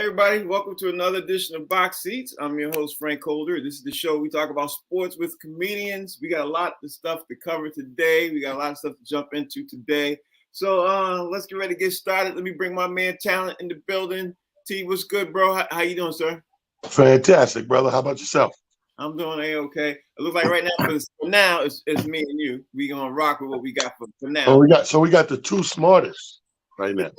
everybody. Welcome to another edition of Box Seats. I'm your host, Frank Holder. This is the show we talk about sports with comedians. We got a lot of stuff to cover today. We got a lot of stuff to jump into today. So let's get ready to get started. Let me bring my man Talent in the building. T, what's good, bro? How you doing, sir? Fantastic, brother. How about yourself? I'm doing A-okay. It looks like right now, for now, it's me and you. We gonna rock with what we got for now. We got the two smartest right now.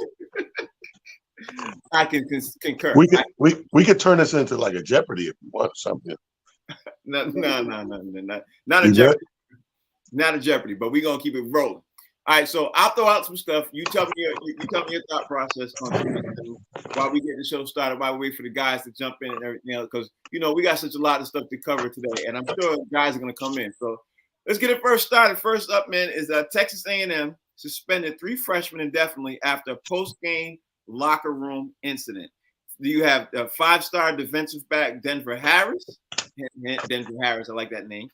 I can concur. We could turn this into like a Jeopardy if you want something. No, not a Jeopardy. Not a Jeopardy, but we're gonna keep it rolling. All right, so I'll throw out some stuff. You tell me your thought process on while we get the show started, while we wait for the guys to jump in and everything else, because we got such a lot of stuff to cover today, and I'm sure guys are gonna come in. So let's get it first started. First up, man, is Texas A&M suspended 3 freshmen indefinitely after a post-game locker room incident. You have a 5-star defensive back Denver Harris. Denver Harris, I like that name.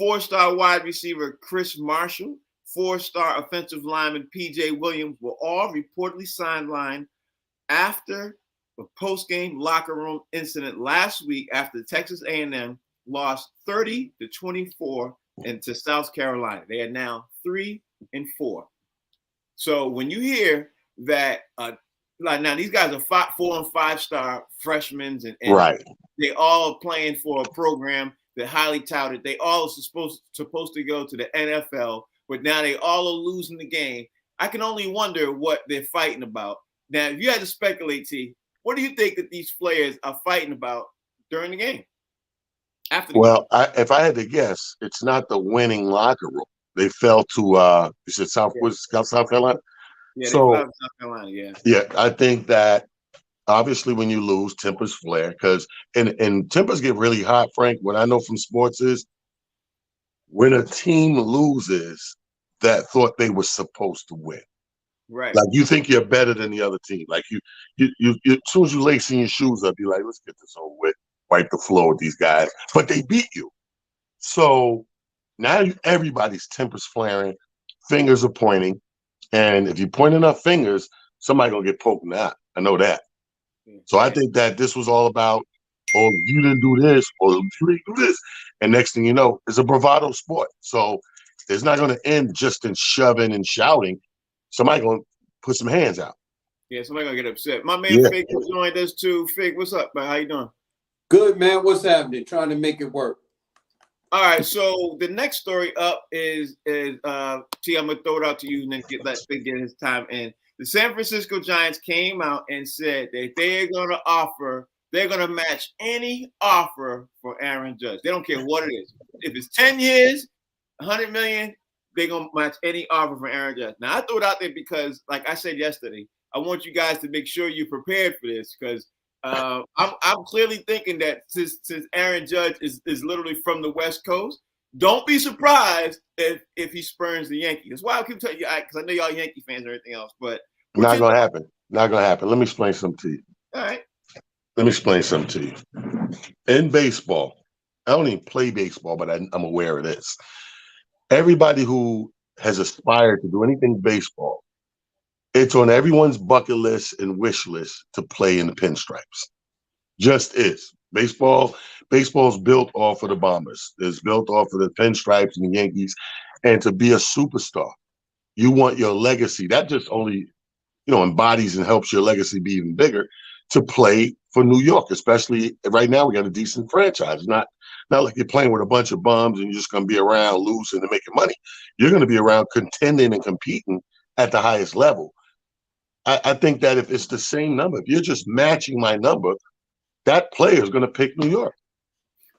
4-star wide receiver Chris Marshall. 4-star offensive lineman P.J. Williams were all reportedly sidelined after a post-game locker room incident last week after Texas A&M lost 30-24 into South Carolina. They are now 3-4. So when you hear that, like now these guys are 4- and 5-star freshmen, and right, they all playing for a program that highly touted. They all supposed to go to the NFL. But now they all are losing the game. I can only wonder what they're fighting about. Now, if you had to speculate, T, what do you think that these players are fighting about during the game? If I had to guess, it's not the winning locker room. They fell to you said South Carolina? Yeah, so, they fell to South Carolina, yeah. Yeah, I think that obviously when you lose, tempers flare, because and tempers get really hot, Frank. What I know from sports is when a team loses that thought they were supposed to win. Right. Like you think you're better than the other team. Like you as soon as you lacing your shoes up, you're like, let's get this over with, wipe the floor with these guys. But they beat you. So now everybody's tempers flaring, fingers are pointing. And if you point enough fingers, somebody gonna get poked in the eye. I know that. So I think that this was all about, oh, you didn't do this, or you didn't do this. And next thing you know, it's a bravado sport. So it's not going to end just in shoving and shouting. Somebody going to put some hands out. Yeah, somebody going to get upset. My man Fig joined us too. Fig, what's up, man? How you doing? Good, man. What's happening? Trying to make it work. All right, so the next story up is T, I'm going to throw it out to you and then let Fig get his time in. The San Francisco Giants came out and said that they're going to match any offer for Aaron Judge. They don't care what it is. If it's 10 years, $100 million, they're going to match any offer for Aaron Judge. Now, I threw it out there because, like I said yesterday, I want you guys to make sure you're prepared for this because I'm clearly thinking that since Aaron Judge is literally from the West Coast, don't be surprised if he spurns the Yankees. That's why I keep telling you, because I know y'all Yankee fans and everything else, but not going to happen. Not going to happen. Let me explain something to you. All right. Let me explain something to you. In baseball, I don't even play baseball, but I'm aware of this. Everybody who has aspired to do anything baseball, it's on everyone's bucket list and wish list to play in the pinstripes. Just is. Baseball's built off of the Bombers. It's built off of the pinstripes and the Yankees. And to be a superstar, you want your legacy. That just only, embodies and helps your legacy be even bigger to play for New York, especially right now we got a decent franchise. Not like you're playing with a bunch of bums and you're just going to be around losing and making money. You're going to be around contending and competing at the highest level. I think that if it's the same number, if you're just matching my number, that player is going to pick New York.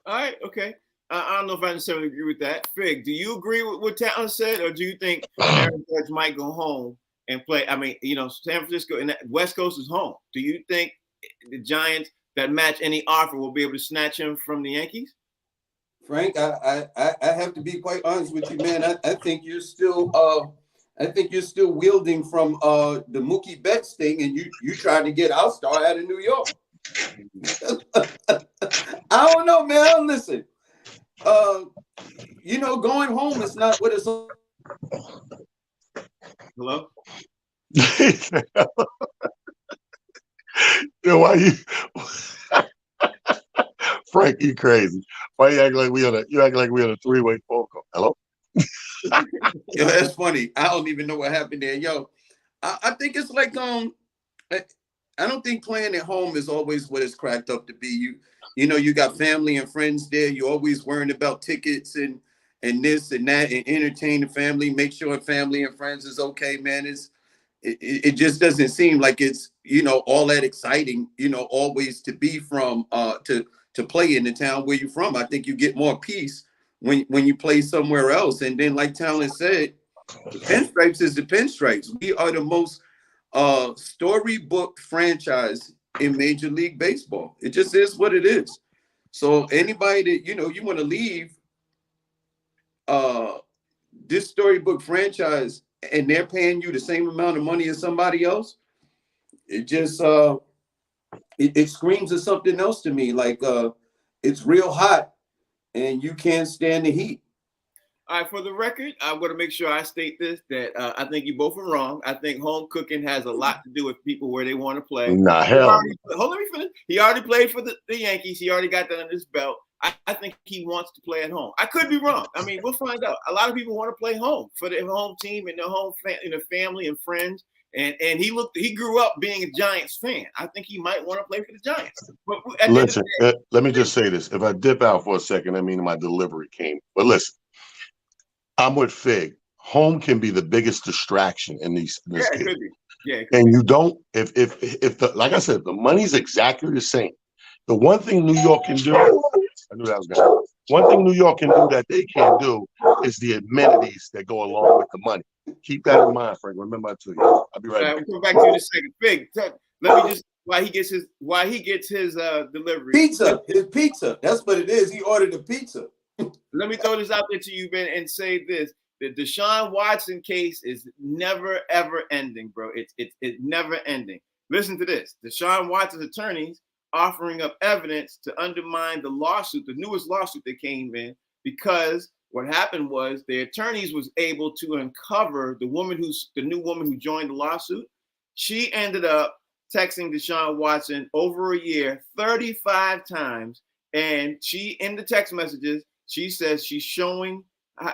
All right, okay. I don't know if I necessarily agree with that. Fig, do you agree with what Talent said, or do you think Aaron Judge might go home and play? I mean, San Francisco and West Coast is home. Do you think the Giants that match any offer will be able to snatch him from the Yankees? Frank, I have to be quite honest with you, man. I think you're still wielding from the Mookie Betts thing, and you tried to get All-Star out of New York. I don't know, man. Listen, going home is not what it's. Hello. Yo, why you Frank, you crazy. Why you act like we on a three-way phone call? Hello? Yo, that's funny. I don't even know what happened there. Yo, I think it's like I don't think playing at home is always what it's cracked up to be. You know, you got family and friends there. You're always worrying about tickets and this and that and entertain the family, make sure family and friends is okay, man. It just doesn't seem like it's, you know, all that exciting, you know, always to be from to play in the town where you're from. I think you get more peace when you play somewhere else. And then like Talon said, the Pinstripes is the Pinstripes. We are the most storybook franchise in Major League Baseball. It just is what it is. So anybody that, you know, you want to leave this storybook franchise and they're paying you the same amount of money as somebody else, it just it screams of something else to me. Like it's real hot and you can't stand the heat. All right, for the record, I'm going to make sure I state this, that I think you both are wrong. I think home cooking has a lot to do with people where they want to play. Nah, hell. Hold on, let me finish. He already played for the Yankees. He already got that under his belt. I think he wants to play at home. I could be wrong. I mean, we'll find out. A lot of people want to play home for their home team and their home family and friends. And he grew up being a Giants fan. I think he might want to play for the Giants. But listen, let me just say this. If I dip out for a second, I mean my delivery came. But listen, I'm with Fig. Home can be the biggest distraction in this it game. could be. Yeah, and you don't, if the, like I said, the money's exactly the same. The one thing New York can do, I knew that was going to. One thing New York can do that they can't do is the amenities that go along with the money. Keep that in mind, Frank. Remember I told you. I'll be right back. We'll come back to you in a second. Fig, let me just why he gets his delivery. Pizza, his pizza. That's what it is. He ordered a pizza. Let me throw this out there to you, Ben, and say this: the Deshaun Watson case is never ever ending, bro. It's never ending. Listen to this: Deshaun Watson's attorneys offering up evidence to undermine the lawsuit, the newest lawsuit that came in, because what happened was the attorneys was able to uncover the new woman who joined the lawsuit. She ended up texting Deshaun Watson over a year 35 times, and she, in the text messages, she says she's showing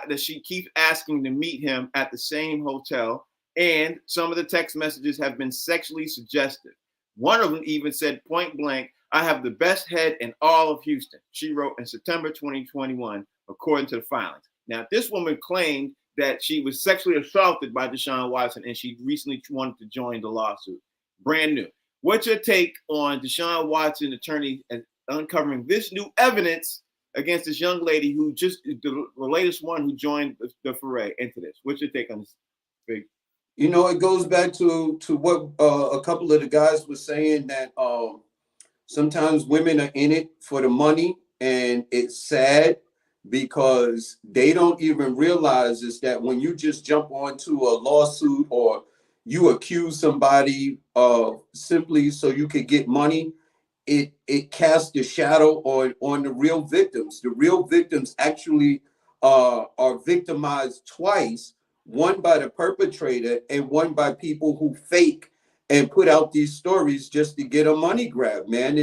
that she keeps asking to meet him at the same hotel, and some of the text messages have been sexually suggestive. One of them even said point blank, "I have the best head in all of Houston," she wrote in September 2021, according to the filings. Now, this woman claimed that she was sexually assaulted by Deshaun Watson, and she recently wanted to join the lawsuit. Brand new. What's your take on Deshaun Watson attorney uncovering this new evidence against this young lady who just the latest one who joined the foray into this? What's your take on this? Big? You know, it goes back to what a couple of the guys were saying, that sometimes women are in it for the money, and it's sad because they don't even realize is that when you just jump onto a lawsuit or you accuse somebody simply so you can get money, it casts a shadow on the real victims. The real victims actually are victimized twice, one by the perpetrator and one by people who fake and put out these stories just to get a money grab, man.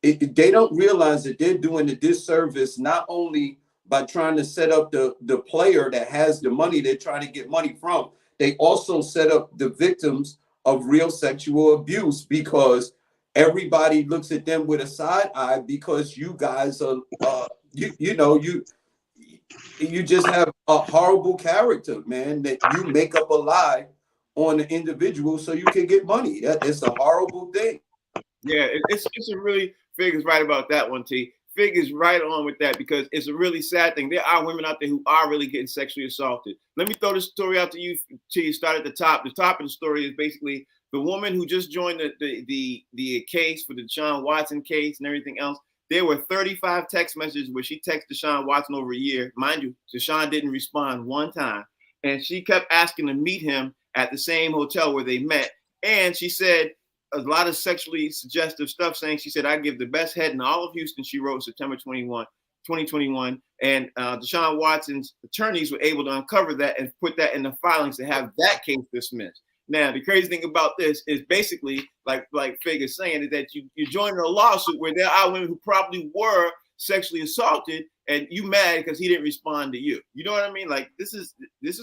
They don't realize that they're doing a disservice, not only by trying to set up the player that has the money they're trying to get money from, they also set up the victims of real sexual abuse, because everybody looks at them with a side eye because you guys are, you just have a horrible character, man, that you make up a lie on an individual so you can get money. It's a horrible thing. Yeah, it's a really, Fig is right about that one, T. Fig is right on with that, because it's a really sad thing. There are women out there who are really getting sexually assaulted. Let me throw this story out to you till you start at the top. The top of the story is basically the woman who just joined the case for the Deshaun Watson case and everything else. There were 35 text messages where she texted Deshaun Watson over a year. Mind you, Deshaun didn't respond one time. And she kept asking to meet him at the same hotel where they met. And she said a lot of sexually suggestive stuff, saying, she said, "I give the best head in all of Houston," she wrote September 2021. And Deshaun Watson's attorneys were able to uncover that and put that in the filings to have that case dismissed. Now, the crazy thing about this is basically, like Fig is saying, is that you're joining a lawsuit where there are women who probably were sexually assaulted, and you mad because he didn't respond to you. You know what I mean? Like this is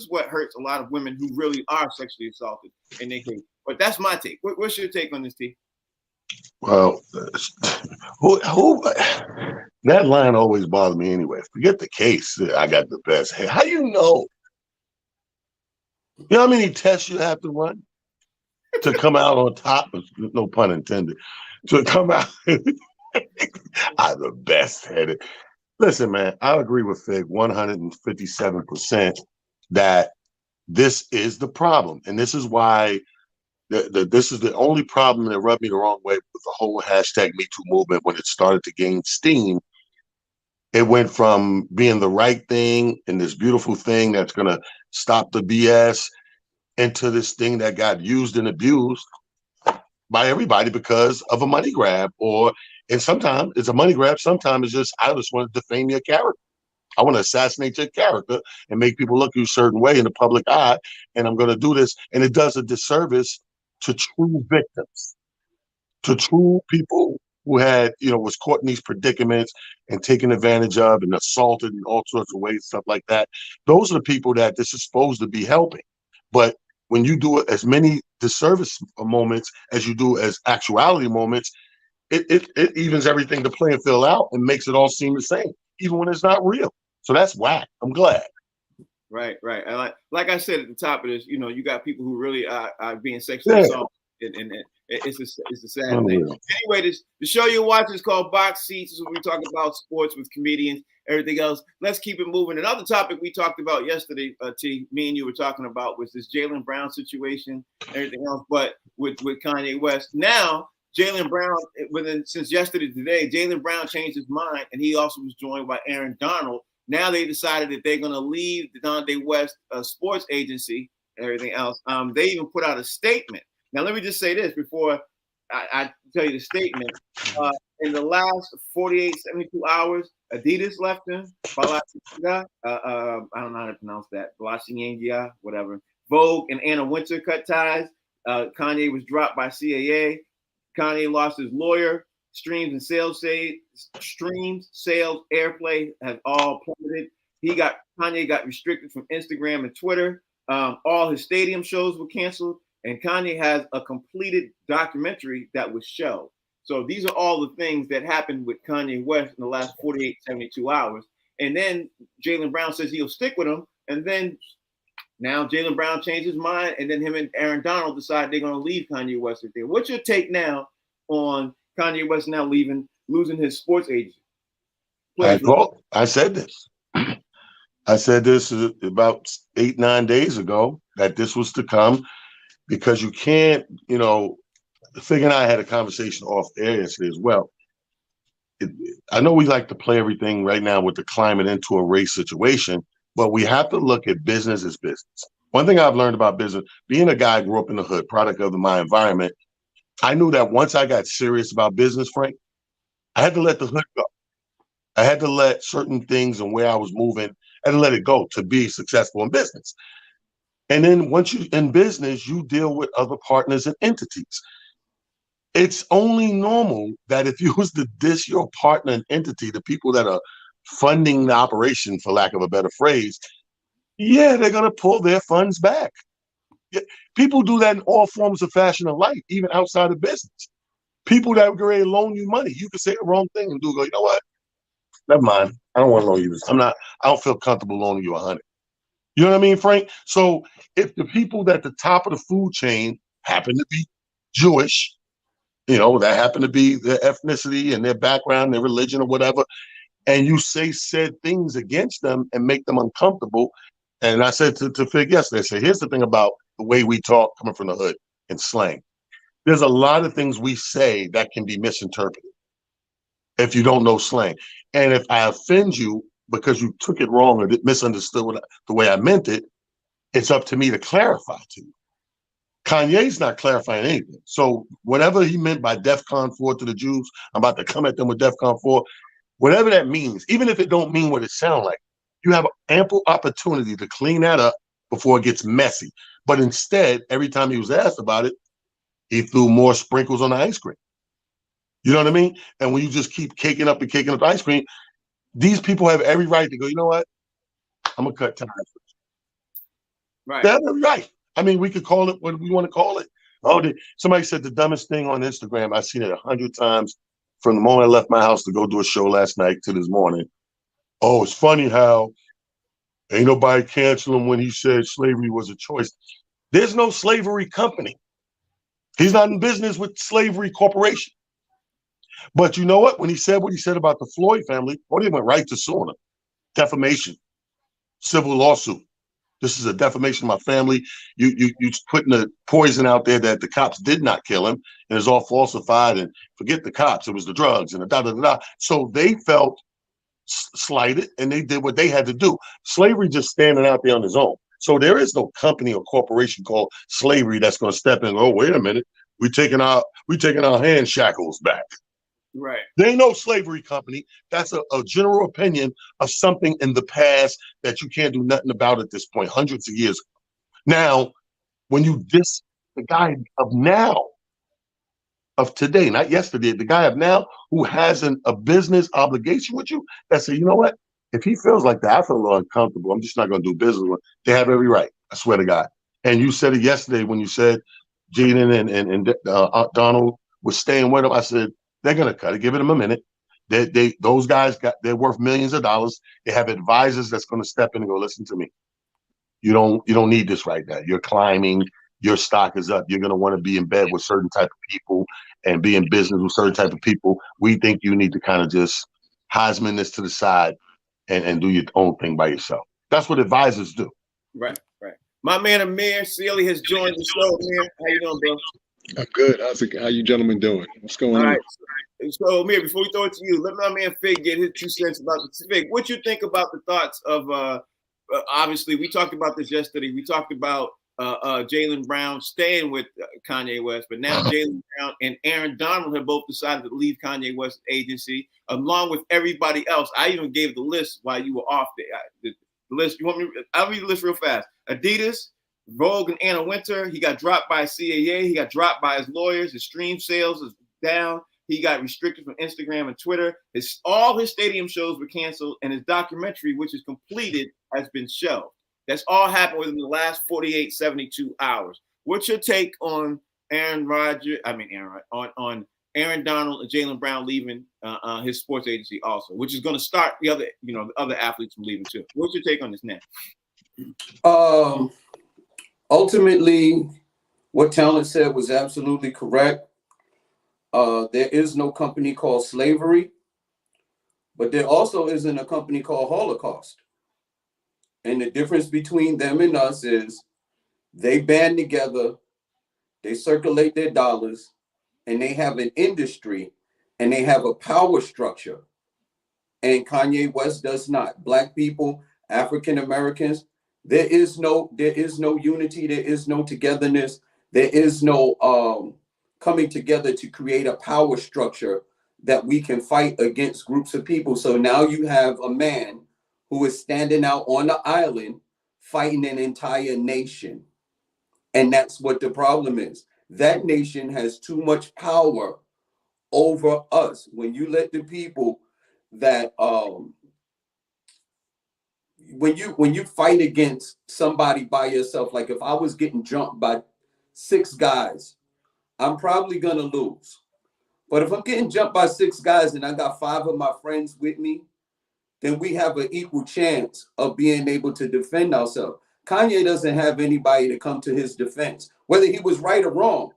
what hurts a lot of women who really are sexually assaulted in their case. But that's my take. What's your take on this, T? Well, who that line always bothered me anyway. Forget the case. I got the best. Hey, how you know? You know how many tests you have to run to come out on top? No pun intended. To come out, I'm the best headed. Listen, man, I agree with Fig 157% that this is the problem, and this is why. This is the only problem that rubbed me the wrong way with the whole hashtag Me Too movement when it started to gain steam. It went from being the right thing and this beautiful thing that's going to stop the BS into this thing that got used and abused by everybody because of a money grab. And sometimes it's a money grab. Sometimes it's just, I just want to defame your character. I want to assassinate your character and make people look you a certain way in the public eye. And I'm going to do this. And it does a disservice to true victims, to true people who was caught in these predicaments and taken advantage of and assaulted in all sorts of ways, stuff like that. Those are the people that this is supposed to be helping. But when you do as many disservice moments as you do as actuality moments, it evens everything the playing field out and makes it all seem the same, even when it's not real. So that's whack. I'm glad. Right. And like I said at the top of this, you got people who really are being sexually assaulted, and it's a sad thing. Anyway, the show you're watching is called Box Seats. This is what we talk about sports with comedians, everything else. Let's keep it moving. Another topic we talked about yesterday, T, me and you were talking about, was this Jalen Brown situation, everything else, but with Kanye West. Now, Jalen Brown, since yesterday to today, Jalen Brown changed his mind, and he also was joined by Aaron Donald. Now they decided that they're going to leave the Donda West sports agency and everything else. They even put out a statement. Now, let me just say this before I tell you the statement. In the last 48, 72 hours, Adidas left him. Balenciaga, I don't know how to pronounce that. Balenciaga, whatever. Vogue and Anna Wintour cut ties. Kanye was dropped by CAA. Kanye lost his lawyer. Streams, sales, airplay have all plummeted. Kanye got restricted from Instagram and Twitter. All his stadium shows were canceled, and Kanye has a completed documentary that was shelved. So these are all the things that happened with Kanye West in the last 48, 72 hours. And then Jalen Brown says he'll stick with him, and then now Jalen Brown changed his mind, and then him and Aaron Donald decide they're going to leave Kanye West there. What's your take now on Kanye West now losing his sports agency? I said this. I said this about 8-9 days ago that this was to come, because you can't, Fig and I had a conversation off air yesterday as well. I know we like to play everything right now with the climate into a race situation, but we have to look at business as business. One thing I've learned about business, being a guy who grew up in the hood, product of my environment, I knew that once I got serious about business, Frank, I had to let the hood go. I had to let certain things and where I was moving, I had to let it go to be successful in business. And then once you're in business, you deal with other partners and entities. It's only normal that if you was to diss your partner and entity, the people that are funding the operation, for lack of a better phrase, they're going to pull their funds back. People do that in all forms of fashion of life, even outside of business. People that are ready to loan you money, you can say the wrong thing and go, you know what? Never mind. I don't want to loan you this. I don't feel comfortable loaning you $100. You know what I mean, Frank? So if the people at the top of the food chain happen to be Jewish, that happen to be their ethnicity and their background, their religion or whatever, and you say said things against them and make them uncomfortable. And I said to Fig yesterday, I said, here's the thing about the way we talk coming from the hood and slang. There's a lot of things we say that can be misinterpreted if you don't know slang. And if I offend you because you took it wrong or misunderstood the way I meant it, it's up to me to clarify to you. Kanye's not clarifying anything. So whatever he meant by DEFCON 4 to the Jews, I'm about to come at them with DEFCON 4, whatever that means, even if it don't mean what it sounds like, you have ample opportunity to clean that up before it gets messy. But instead, every time he was asked about it, he threw more sprinkles on the ice cream. You know what I mean? And when you just keep caking up the ice cream, these people have every right to go, you know what? I'm going to cut ties. Right. They have every right. I mean, we could call it what we want to call it. Oh, somebody said the dumbest thing on Instagram. I've seen it 100 times from the moment I left my house to go do a show last night to this morning. Oh, it's funny how ain't nobody cancel him when he said slavery was a choice. There's no slavery company. He's not in business with Slavery Corporation. But you know what? When he said what he said about the Floyd family, he went right to suing him. Defamation, civil lawsuit. This is a defamation of my family. You putting the poison out there that the cops did not kill him, and it's all falsified. And forget the cops, it was the drugs and the da da da. So they felt slighted, and they did what they had to do. Slavery just standing out there on his own. So there is no company or corporation called slavery that's going to step in and go, oh, wait a minute, we taking our hand shackles back. Right. There ain't no slavery company. That's a general opinion of something in the past that you can't do nothing about at this point, hundreds of years ago. Now, when you diss the guy of now, of today, not yesterday, the guy of now who has a business obligation with you, that say, you know what? If he feels like that, I feel a little uncomfortable. I'm just not going to do business with him. They have every right. I swear to God. And you said it yesterday when you said Jalen and Donald was staying with him. I said, they're going to cut it. Give them a minute. Those guys they're worth millions of dollars. They have advisors that's going to step in and go, listen to me. You don't need this right now. You're climbing. Your stock is up. You're going to want to be in bed with certain type of people and be in business with certain type of people. We think you need to kind of just Heisman this to the side and do your own thing by yourself. That's what advisors do. Right. My man Amir Sealy has joined the show. Amir, how you doing, bro? I'm good. How you gentlemen doing? What's going on? All right. So Amir, before we throw it to you, let my man Fig get his 2 cents about the Fig. What you think about the thoughts of obviously we talked about this yesterday. We talked about Jalen Brown staying with Kanye West, but now Jalen Brown and Aaron Donald have both decided to leave Kanye West's agency, along with everybody else. I even gave the list while you were off the list. You want me? I'll read the list real fast. Adidas, Vogue, and Anna Wintour. He got dropped by CAA. He got dropped by his lawyers. His stream sales is down. He got restricted from Instagram and Twitter. All his stadium shows were canceled, and his documentary, which is completed, has been shelved. That's all happened within the last 48, 72 hours. What's your take on Aaron Donald and Jalen Brown leaving his sports agency also, which is going to start the other athletes from leaving too? What's your take on this now? Ultimately, what Talent said was absolutely correct. There is no company called slavery, but there also isn't a company called Holocaust. And the difference between them and us is they band together, they circulate their dollars, and they have an industry, and they have a power structure. And Kanye West does not. Black people, African Americans, there is no unity, there is no togetherness, there is no coming together to create a power structure that we can fight against groups of people. So now you have a man who is standing out on the island fighting an entire nation. And that's what the problem is. That nation has too much power over us. When you let the people that when you fight against somebody by yourself, like if I was getting jumped by 6 guys, I'm probably gonna lose. But if I'm getting jumped by 6 guys and I got 5 of my friends with me, then we have an equal chance of being able to defend ourselves. Kanye doesn't have anybody to come to his defense, whether he was right or wrong.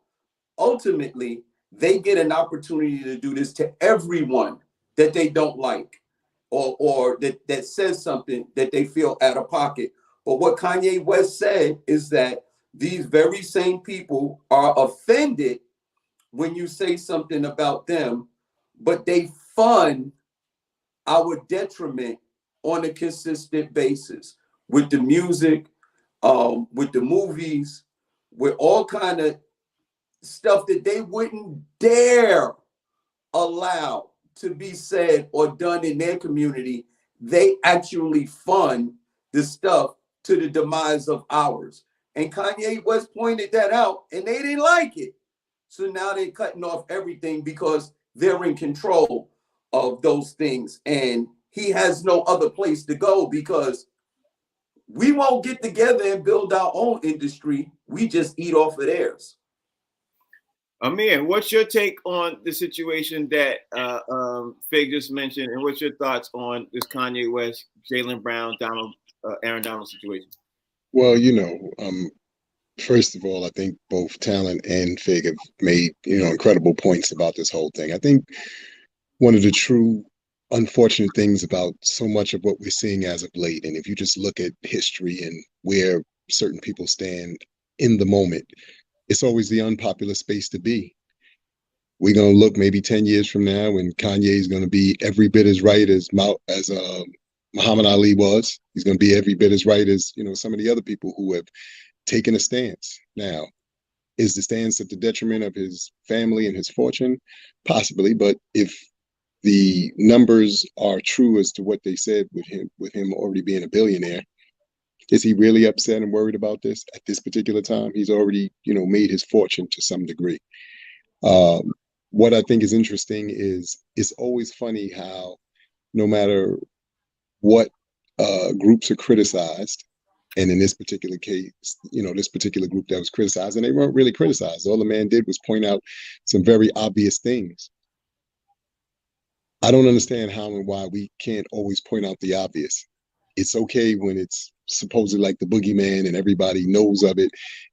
Ultimately, they get an opportunity to do this to everyone that they don't like or that says something that they feel out of pocket. But what Kanye West said is that these very same people are offended when you say something about them, but they fund our detriment on a consistent basis with the music, with the movies, with all kind of stuff that they wouldn't dare allow to be said or done in their community. They actually fund the stuff to the demise of ours. And Kanye West pointed that out, and they didn't like it. So now they're cutting off everything because they're in control of those things. And he has no other place to go because we won't get together and build our own industry. We just eat off of theirs. Amir, what's your take on the situation that Fig just mentioned, and what's your thoughts on this Kanye West, Jalen Brown, Aaron Donald situation? Well, first of all, I think both Talent and Fig have made, incredible points about this whole thing. I think one of the true unfortunate things about so much of what we're seeing as of late, and if you just look at history and where certain people stand in the moment, it's always the unpopular space to be. We're going to look maybe 10 years from now and Kanye is going to be every bit as right as Muhammad Ali was. He's going to be every bit as right as, some of the other people who have taken a stance. Now, is the stance at the detriment of his family and his fortune? Possibly, but if the numbers are true as to what they said with him already being a billionaire, is he really upset and worried about this at this particular time? He's already, made his fortune to some degree. What I think is interesting is it's always funny how no matter what groups are criticized, and in this particular case, this particular group that was criticized, and they weren't really criticized. All the man did was point out some very obvious things. I don't understand how and why we can't always point out the obvious. It's okay when it's supposedly like the boogeyman and everybody knows of it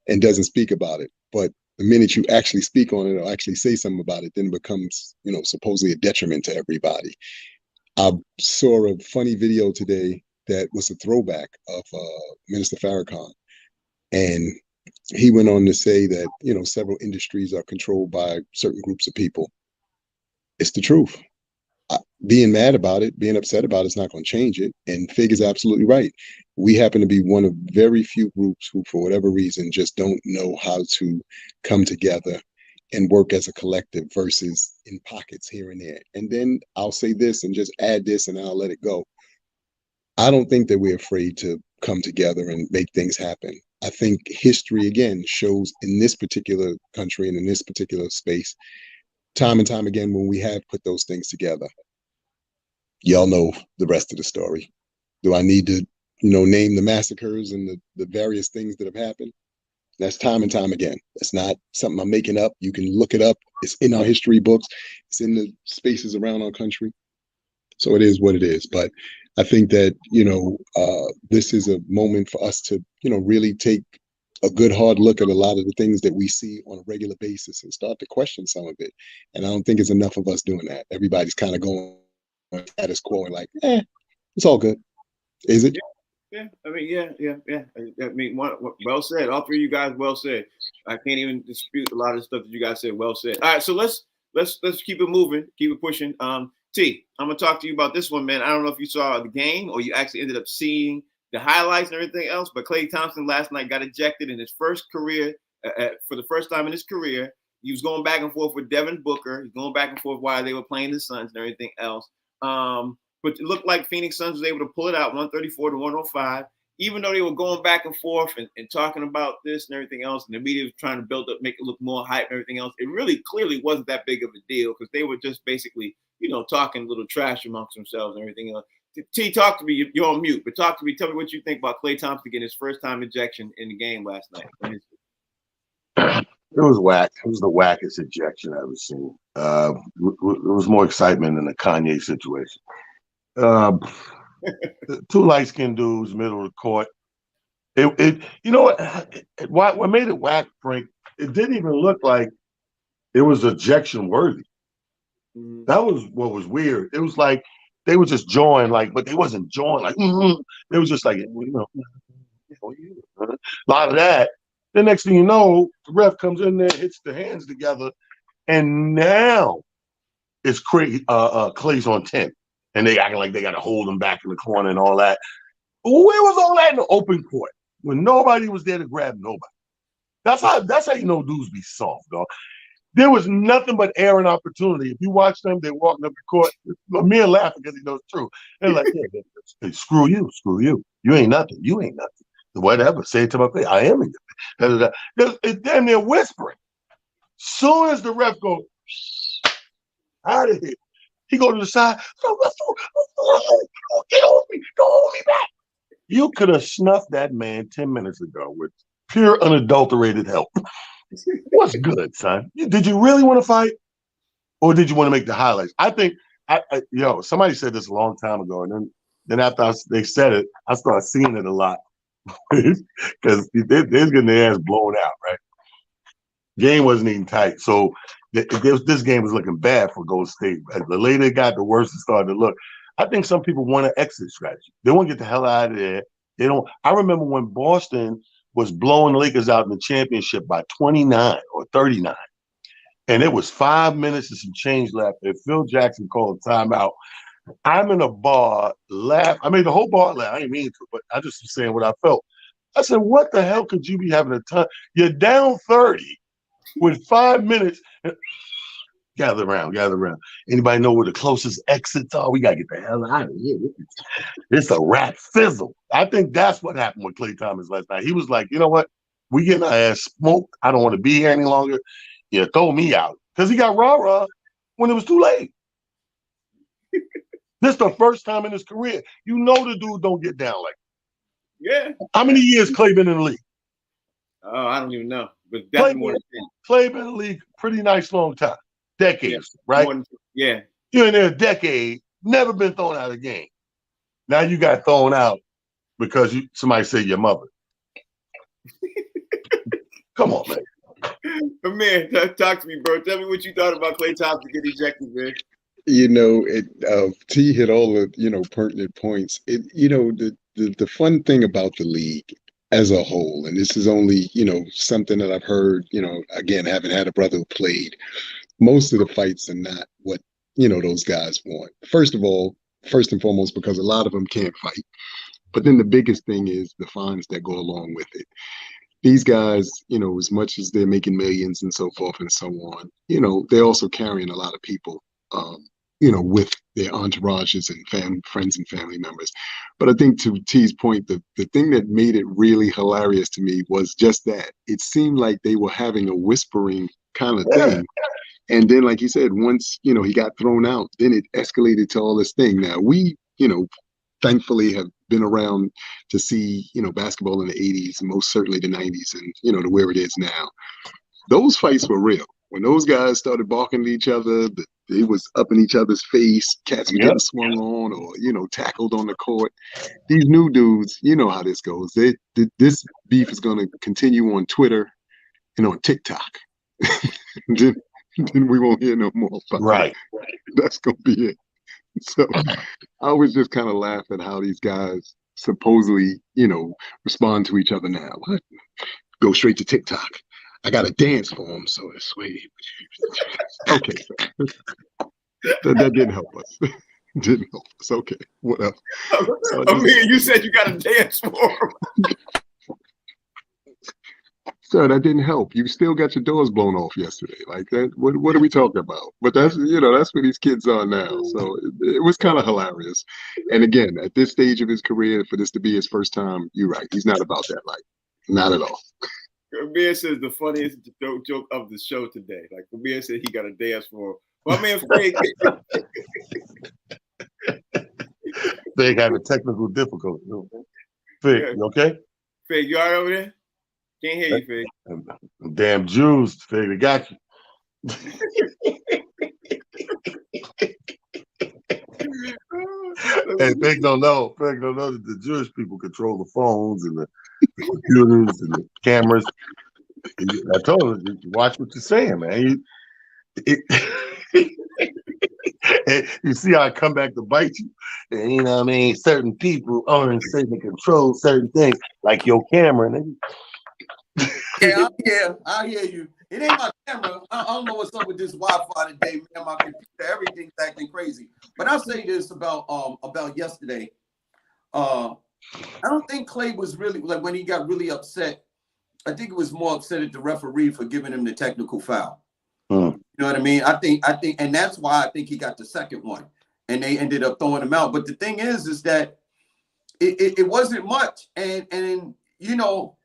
and doesn't speak about it. But the minute you actually speak on it or actually say something about it, then it becomes, supposedly a detriment to everybody. I saw a funny video today that was a throwback of Minister Farrakhan. And he went on to say that, several industries are controlled by certain groups of people. It's the truth. Being mad about it, being upset about it's not going to change it. And Fig is absolutely right. We happen to be one of very few groups who, for whatever reason, just don't know how to come together and work as a collective versus in pockets here and there. And then I'll say this and just add this and I'll let it go. I don't think that we're afraid to come together and make things happen. I think history, again, shows in this particular country and in this particular space, time and time again, when we have put those things together. Y'all know the rest of the story. Do I need to, name the massacres and the various things that have happened? That's time and time again. That's not something I'm making up. You can look it up. It's in our history books. It's in the spaces around our country. So it is what it is. But I think that, this is a moment for us to, really take a good hard look at a lot of the things that we see on a regular basis and start to question some of it. And I don't think it's enough of us doing that. Everybody's kind of going status quo and like, it's all good. Is it? Yeah. I mean, yeah. I mean, well said. All three of you guys, well said. I can't even dispute a lot of the stuff that you guys said. Well said. All right, so let's keep it moving, keep it pushing. T, I'm gonna talk to you about this one, man. I don't know if you saw the game or you actually ended up seeing the highlights and everything else, but Klay Thompson last night got ejected in his first career, for the first time in his career. He was going back and forth with Devin Booker. He's going back and forth while they were playing the Suns and everything else. But it looked like Phoenix Suns was able to pull it out 134 to 105, even though they were going back and forth and talking about this and everything else. And the media was trying to build up, make it look more hype and everything else. It really clearly wasn't that big of a deal because they were just basically, talking a little trash amongst themselves and everything else. T, talk to me. You're on mute, but talk to me. Tell me what you think about Klay Thompson getting his first time ejection in the game last night. It was whack. It was the wackest ejection I've ever seen. It was more excitement than the Kanye situation. Two light-skinned dudes, middle of the court. What made it whack, Frank? It didn't even look like it was ejection worthy. Mm-hmm. That was what was weird. It was like they were just jawing, but they wasn't jawing like. Mm-hmm. They was just like, a lot of that. The next thing you know, the ref comes in there, hits the hands together, and now it's Klay's on 10. And they acting like they got to hold him back in the corner and all that. Where was all that in the open court when nobody was there to grab nobody? That's how dudes be soft, dog. There was nothing but air and opportunity. If you watch them, they walking up the court. Amir laughing because he knows it's true. They're like, hey, screw you. You ain't nothing. Whatever. Say it to my face. I am in your face. It's damn near whispering. Soon as the ref goes, out of here, he go to the side. Don't hold me. Don't hold me back. You could have snuffed that man 10 minutes ago with pure unadulterated help. What's good, son? Did you really want to fight? Or did you want to make the highlights? I think, somebody said this a long time ago, and then after they said it, I started seeing it a lot. Because they're getting their ass blown out, right? Game wasn't even tight. So this game was looking bad for Golden State. As the later it got, the worse it started to look. I think some people want an exit strategy. They want to get the hell out of there. They don't. I remember when Boston was blowing the Lakers out in the championship by 29 or 39. And it was 5 minutes and some change left. And Phil Jackson called a timeout. I'm in a bar, laugh. I mean, the whole bar laugh. I didn't mean to, but I just was saying what I felt. I said, what the hell could you be having a time? You're down 30 with 5 minutes. Gather around. Anybody know where the closest exits are? We got to get the hell out of here. It's a rat fizzle. I think that's what happened with Klay Thompson last night. He was like, you know what? We getting our ass smoked. I don't want to be here any longer. Yeah, throw me out. Because he got rah-rah when it was too late. This is the first time in his career. You know the dude don't get down like that. Yeah. How many years Klay been in the league? Oh, I don't even know. But that's more than Klay been in the league pretty nice long time. Decades, right? Yeah. You're in there a decade, never been thrown out of the game. Now you got thrown out because somebody said your mother. Come on, man. But man, talk to me, bro. Tell me what you thought about Klay Thompson getting ejected, man. T hit all the pertinent points. The fun thing about the league as a whole, and this is only something that I've heard. Again, having had a brother who played, most of the fights are not what those guys want. First and foremost, because a lot of them can't fight. But then the biggest thing is the fines that go along with it. These guys, as much as they're making millions and so forth and so on, they're also carrying a lot of people, with their entourages and friends and family members. But I think to T's point, the thing that made it really hilarious to me was just that. It seemed like they were having a whispering kind of thing. And then, like you said, once, he got thrown out, then it escalated to all this thing. Now, we, thankfully have been around to see, basketball in the 80s, and most certainly the 90s, and, to where it is now. Those fights were real. When those guys started barking at each other, they was up in each other's face, cats were getting swung on or, tackled on the court. These new dudes, you know how this goes. This beef is going to continue on Twitter and on TikTok. Then we won't hear no more about it. Right. That's going to be it. So I was just kind of laughing how these guys supposedly, respond to each other now. What? Go straight to TikTok. I got to dance for them, so it's sweet. Okay. That didn't help us. Didn't help us. Okay. What else? You said you got to dance for them. Sir, that didn't help. You still got your doors blown off yesterday. Like that. What are we talking about? But that's that's where these kids are now. So it was kind of hilarious. And again, at this stage of his career, for this to be his first time, you're right. He's not about that life. Not at all. Kabir says the funniest joke of the show today. Like Kabir said, he got a dance for. My man Fig. Fig having technical difficulty. Fig, you okay? Fig, you all right over there? Can't hear you, Fig. Damn Jews, Fig, they got you. Hey, Fig don't know that the Jewish people control the phones and the computers and the cameras. I told him, watch what you're saying, man. You see how I come back to bite you? And, you know what I mean? Certain people own certain control certain things, like your camera. Yeah, I hear you. It ain't my camera. I don't know what's up with this Wi-Fi today, man. My computer, everything's acting crazy. But I'll say this about yesterday. I don't think Klay was really, like, when he got really upset, I think it was more upset at the referee for giving him the technical foul. You know what I mean? I think, and that's why I think he got the second one, and they ended up throwing him out. But the thing is that it wasn't much, and you know,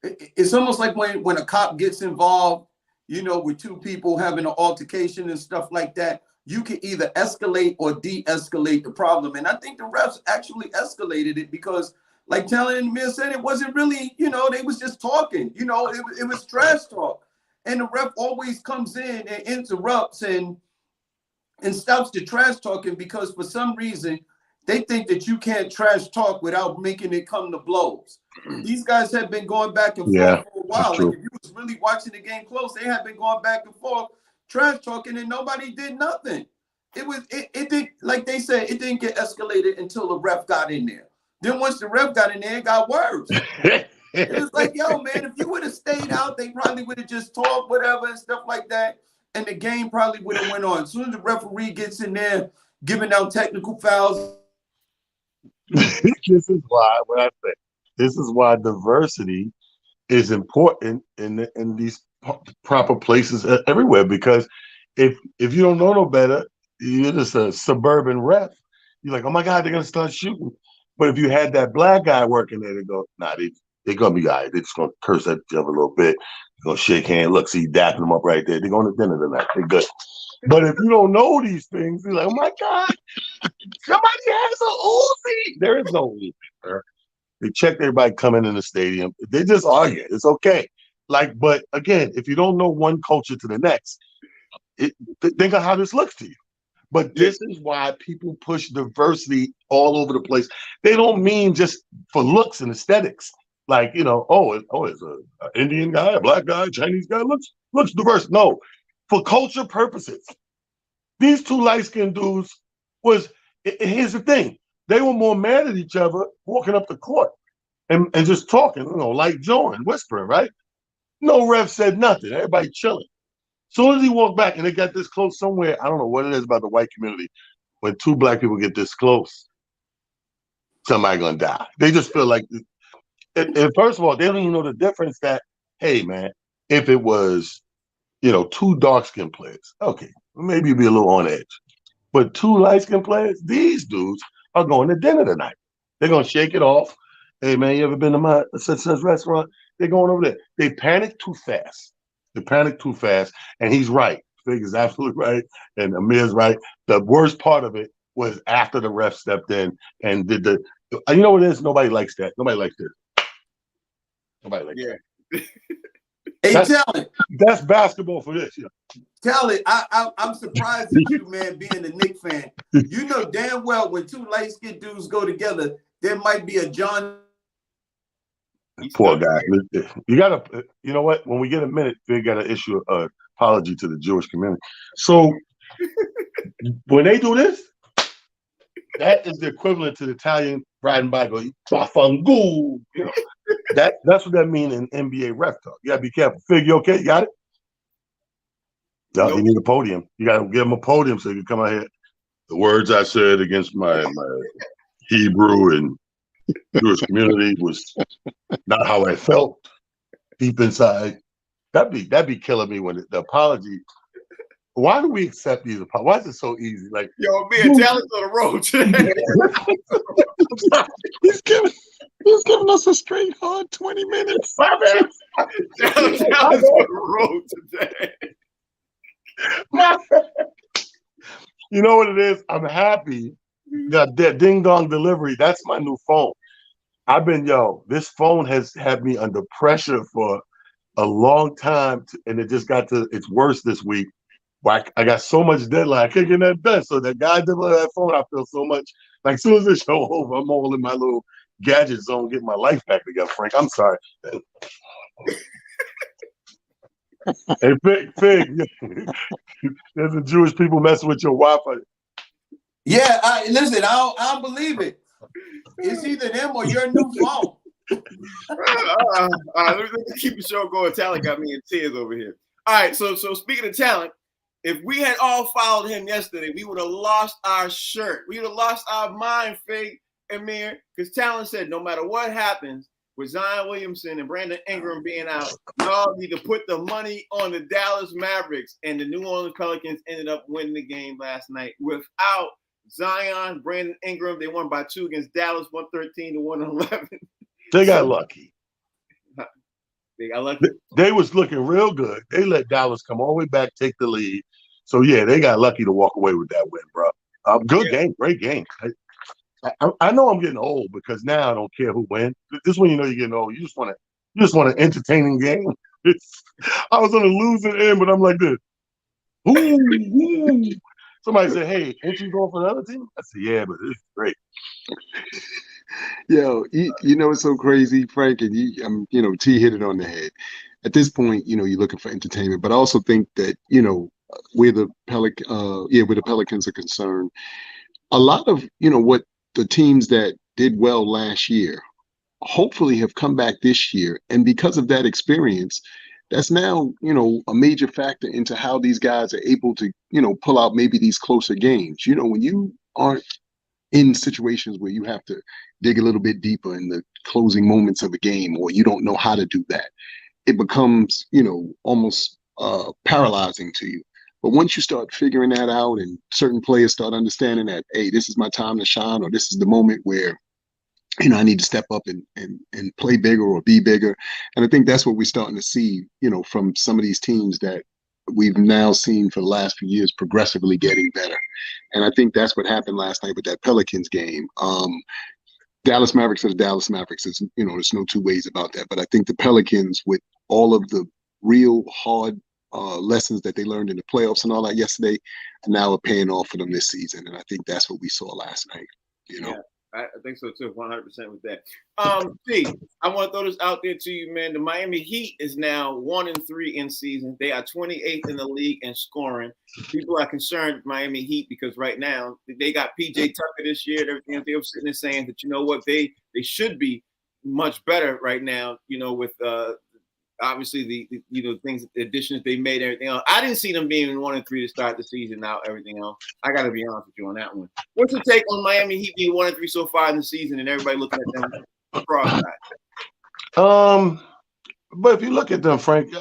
it's almost like when a cop gets involved, you know, with two people having an altercation and stuff like that, you can either escalate or de-escalate the problem. And I think the refs actually escalated it because, like Talon and Amir said, it wasn't really, you know, they was just talking. You know, it was trash talk. And the ref always comes in and interrupts and stops the trash talking because for some reason they think that you can't trash talk without making it come to blows. These guys have been going back and forth for a while. Like if you was really watching the game close, they have been going back and forth, trash talking, and nobody did nothing. It did, like they said, it didn't get escalated until the ref got in there. Then once the ref got in there, it got worse. It was like, yo, man, if you would have stayed out, they probably would have just talked, whatever, and stuff like that. And the game probably would have went on. As soon as the referee gets in there, giving out technical fouls. This is why, what I say, this is why diversity is important in these proper places everywhere. Because if you don't know no better, you're just a suburban ref. You're like, oh my God, they're gonna start shooting. But if you had that black guy working there, they go, nah, they're gonna be all right. They're just gonna curse at each other a little bit. They're gonna shake hands. Look, see, dapping them up right there. They're going to dinner tonight. They're good. But if you don't know these things, you're like, oh my God, somebody has an Uzi. There is no Uzi, sir. They checked everybody coming in the stadium. They just argue. It's okay. Like, but again, if you don't know one culture to the next, think of how this looks to you. But this is why people push diversity all over the place. They don't mean just for looks and aesthetics. Like, you know, it's an Indian guy, a black guy, Chinese guy, looks diverse. No, for culture purposes. These two light-skinned dudes here's the thing. They were more mad at each other walking up the court and just talking, you know, like Joe and whispering, right? No ref said nothing. Everybody chilling. Soon as he walked back and they got this close somewhere, I don't know what it is about the white community. When two black people get this close, somebody gonna die. They just feel like, and first of all, they don't even know the difference that, hey man, if it was, you know, two dark-skinned players, okay, maybe you'd be a little on edge. But two light-skinned players, these dudes are going to dinner tonight. They're gonna shake it off. Hey man, you ever been to my such restaurant? They're going over there. They panic too fast. And he's right. Fig is absolutely right, and Amir's right. The worst part of it was after the ref stepped in and did the. You know what it is? Nobody likes that. Nobody likes this. Nobody likes that. Hey, Talent. That's basketball for this. Yeah. Talent. I'm surprised at you, man, being a Knicks fan. You know damn well when two light-skinned dudes go together, there might be a John. Poor guy. You gotta, you know what? When we get a minute, they gotta issue an apology to the Jewish community. So when they do this, that is the equivalent to the Italian riding by going, "Bafangu." You know, that's what that means in NBA ref talk. You gotta be careful. Fig, you okay? You got it? No, you need a podium. You gotta give him a podium so you can come out here. The words I said against my Hebrew and Jewish community was not how I felt deep inside. That'd be killing me when the apology. Why do we accept these apologies? Why is it so easy? Like, yo, me and Talent's on the road today. he's giving us a straight hard 20 minutes. Talent's on the road today. You know what it is? I'm happy that ding dong delivery. That's my new phone. This phone has had me under pressure for a long time, and it just got to its worst this week. I got so much deadline, I couldn't get that done. So that guy delivered that phone, I feel so much. Like as soon as the show over, I'm all in my little gadget zone, getting my life back together. Frank, I'm sorry. Hey, Fig, there's a Jewish people messing with your Wi-Fi. Yeah, listen, I don't believe it. It's either them or your new phone. All right, let's keep the show going. Talent got me in tears over here. All right, so speaking of Talent, if we had all followed him yesterday, we would have lost our shirt. We would have lost our mind, Fig and Mir, because Talent said no matter what happens with Zion Williamson and Brandon Ingram being out, y'all need to put the money on the Dallas Mavericks. And the New Orleans Pelicans ended up winning the game last night without Zion, Brandon Ingram. They won by 2 against Dallas, 113 to 111. They got lucky. They got lucky. They was looking real good. They let Dallas come all the way back, take the lead. So yeah, they got lucky to walk away with that win, bro. Good game, great game. I know I'm getting old because now I don't care who wins. This is when you know you're getting old. You just want an entertaining game. I was on the losing end, but I'm like this. Ooh. Somebody said, "Hey, ain't you going for the other team?" I said, "Yeah, but this is great." Yo, you know it's so crazy, Frank, and T hit it on the head. At this point, you're looking for entertainment, but I also think that where the Pelicans are concerned, a lot of what the teams that did well last year hopefully have come back this year, and because of that experience, that's now a major factor into how these guys are able to pull out maybe these closer games. When you aren't in situations where you have to dig a little bit deeper in the closing moments of a game, or you don't know how to do that, it becomes, almost paralyzing to you. But once you start figuring that out and certain players start understanding that, hey, this is my time to shine, or this is the moment where, I need to step up and play bigger or be bigger. And I think that's what we're starting to see, from some of these teams that we've now seen for the last few years progressively getting better. And I think that's what happened last night with that Pelicans game. Dallas Mavericks are the Dallas Mavericks. There's no two ways about that. But I think the Pelicans, with all of the real hard lessons that they learned in the playoffs and all that yesterday, now are paying off for them this season. And I think that's what we saw last night. Yeah, I think so too. 100% with that. See, I want to throw this out there to you, man. The Miami Heat is now 1-3 in season. They are 28th in the league in scoring. People are concerned with Miami Heat because right now they got PJ Tucker this year and everything. They were sitting there saying that what they should be much better right now. With obviously the things, the additions they made, everything else. I didn't see them being 1-3 to start the season. Now everything else, I got to be honest with you on that one. What's your take on Miami Heat being 1-3 so far in the season, and everybody looking at them cross-eyed? But if you look at them, Frank,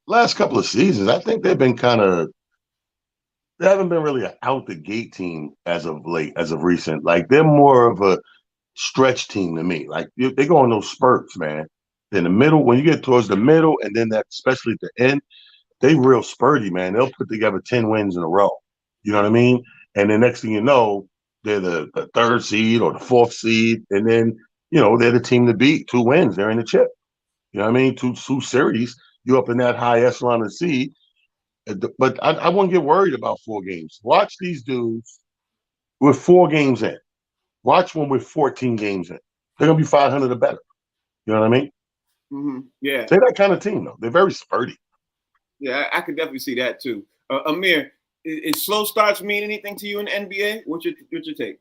last couple of seasons, I think they've been they haven't been really an out the gate team as of late, as of recent. Like they're more of a stretch team to me. Like they go on those spurts, man. In the middle, when you get towards the middle, and then that, especially at the end, they real spurty, man. They'll put together 10 wins in a row. You know what I mean? And the next thing you know, they're the third seed or the fourth seed, and then they're the team to beat. 2 wins, they're in the chip. You know what I mean? Two series, you up in that high echelon of seed. But I wouldn't get worried about 4 games. Watch these dudes with 4 games in. Watch when we're 14 games in. They're gonna be 500 or better. You know what I mean? Mm-hmm. Yeah, they're that kind of team though. They're very spurty. Yeah, I could definitely see that too. Amir, is slow starts mean anything to you in the NBA? What's your take?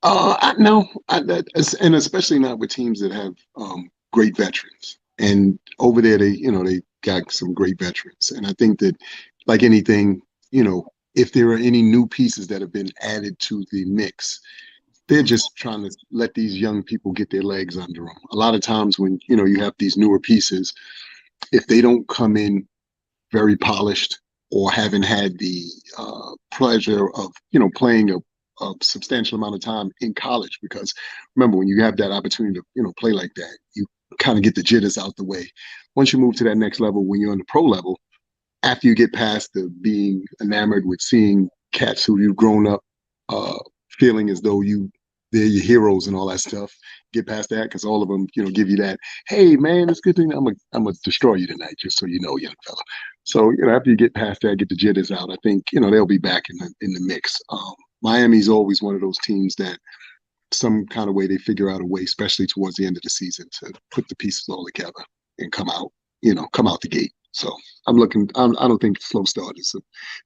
No, and especially not with teams that have great veterans. And over there, they got some great veterans. And I think that, like anything, if there are any new pieces that have been added to the mix, they're just trying to let these young people get their legs under them. A lot of times when, you have these newer pieces, if they don't come in very polished or haven't had the pleasure of, playing a substantial amount of time in college, because remember, when you have that opportunity to, play like that, you kind of get the jitters out the way. Once you move to that next level, when you're on the pro level, after you get past the being enamored with seeing cats who you've grown up feeling as though they're your heroes and all that stuff. Get past that, because all of them, give you that, hey man, it's good thing I'm gonna destroy you tonight, just so you know, young fella. So, after you get past that, get the jitters out, I think, they'll be back in the mix. Miami's always one of those teams that some kind of way they figure out a way, especially towards the end of the season, to put the pieces all together and come out the gate. So I don't think slow start is a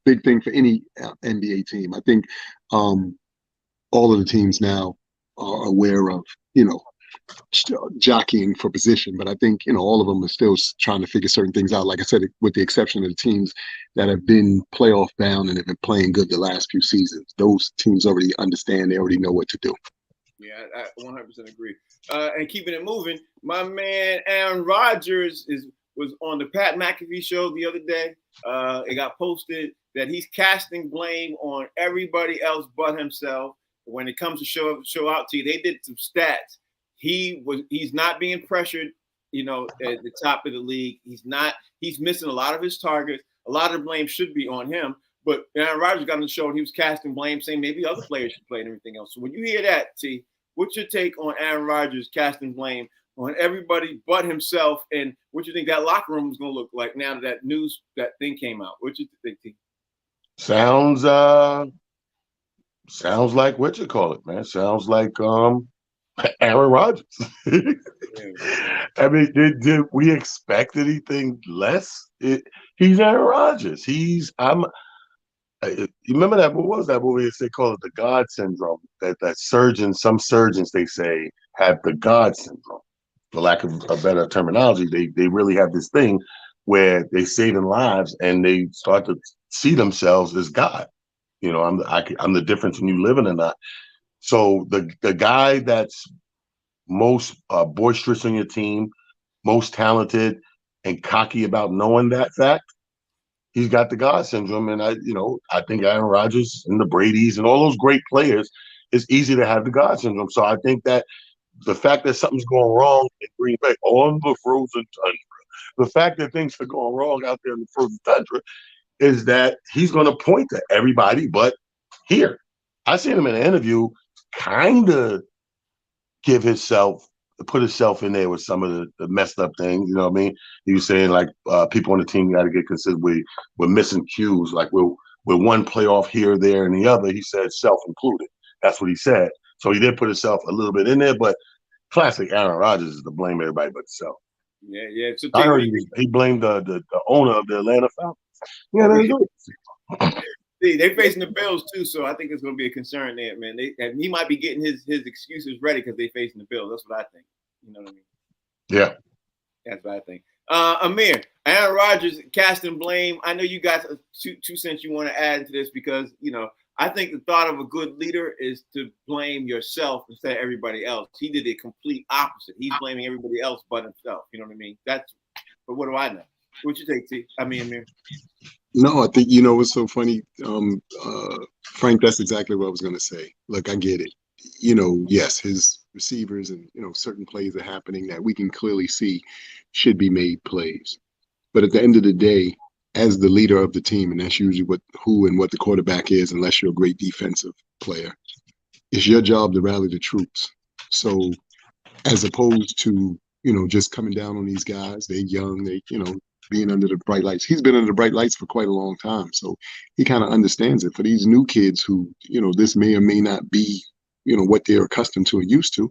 big thing for any NBA team. I think all of the teams now are aware of, jockeying for position, but I think, all of them are still trying to figure certain things out. Like I said, with the exception of the teams that have been playoff bound and have been playing good the last few seasons, those teams already understand, they already know what to do. Yeah, I 100% agree. And keeping it moving, my man Aaron Rodgers was on the Pat McAfee show the other day. It got posted that he's casting blame on everybody else but himself. When it comes to show out to you, they did some stats. He's not being pressured at the top of the league. He's missing a lot of his targets. A lot of the blame should be on him. But Aaron Rodgers got on the show and he was casting blame, saying maybe other players should play and everything else. So when you hear that, T, what's your take on Aaron Rodgers casting blame on everybody but himself? And what you think that locker room is going to look like now that that thing came out? What you think, T? Sounds like what you call it, man. Sounds like Aaron Rodgers. I mean, did we expect anything less? He's Aaron Rodgers. You remember that? What was that movie? They call it the God syndrome. Some surgeons they say have the God syndrome. For lack of a better terminology, they really have this thing where they saving lives and they start to see themselves as God. I'm the difference when you living or not. So the guy that's most boisterous on your team, most talented, and cocky about knowing that fact, he's got the God syndrome. And I think Aaron Rodgers and the Bradys and all those great players, it's easy to have the God syndrome. So I think that the fact that something's going wrong in Green Bay on the frozen tundra, the fact that things are going wrong out there in the frozen tundra, is that he's going to point to everybody but here. I seen him in an interview kind of put himself in there with some of the messed up things. You know what I mean? He was saying like people on the team got to get considered. We're missing cues. Like we're one playoff here, there, and the other. He said self-included. That's what he said. So he did put himself a little bit in there, but classic Aaron Rodgers is to blame everybody but himself. Yeah. So I heard he blamed the owner of the Atlanta Falcons. Yeah, that's good. See, they're facing the Bills too, so I think it's going to be a concern there, man. He might be getting his excuses ready because they're facing the Bills. That's what I think. You know what I mean? Yeah, that's what I think. Amir, Aaron Rodgers casting blame. I know you got two cents you want to add into this because I think the thought of a good leader is to blame yourself instead of everybody else. He did the complete opposite. He's blaming everybody else but himself. You know what I mean? But what do I know? What you think, T? Amir. No, I think what's so funny, Frank. That's exactly what I was going to say. Look, I get it. Yes, his receivers and certain plays are happening that we can clearly see should be made plays. But at the end of the day, as the leader of the team, and that's usually what the quarterback is, unless you're a great defensive player, it's your job to rally the troops. So, as opposed to just coming down on these guys, they're young, being under the bright lights. He's been under the bright lights for quite a long time. So he kind of understands it. For these new kids who, this may or may not be, what they're accustomed to and used to,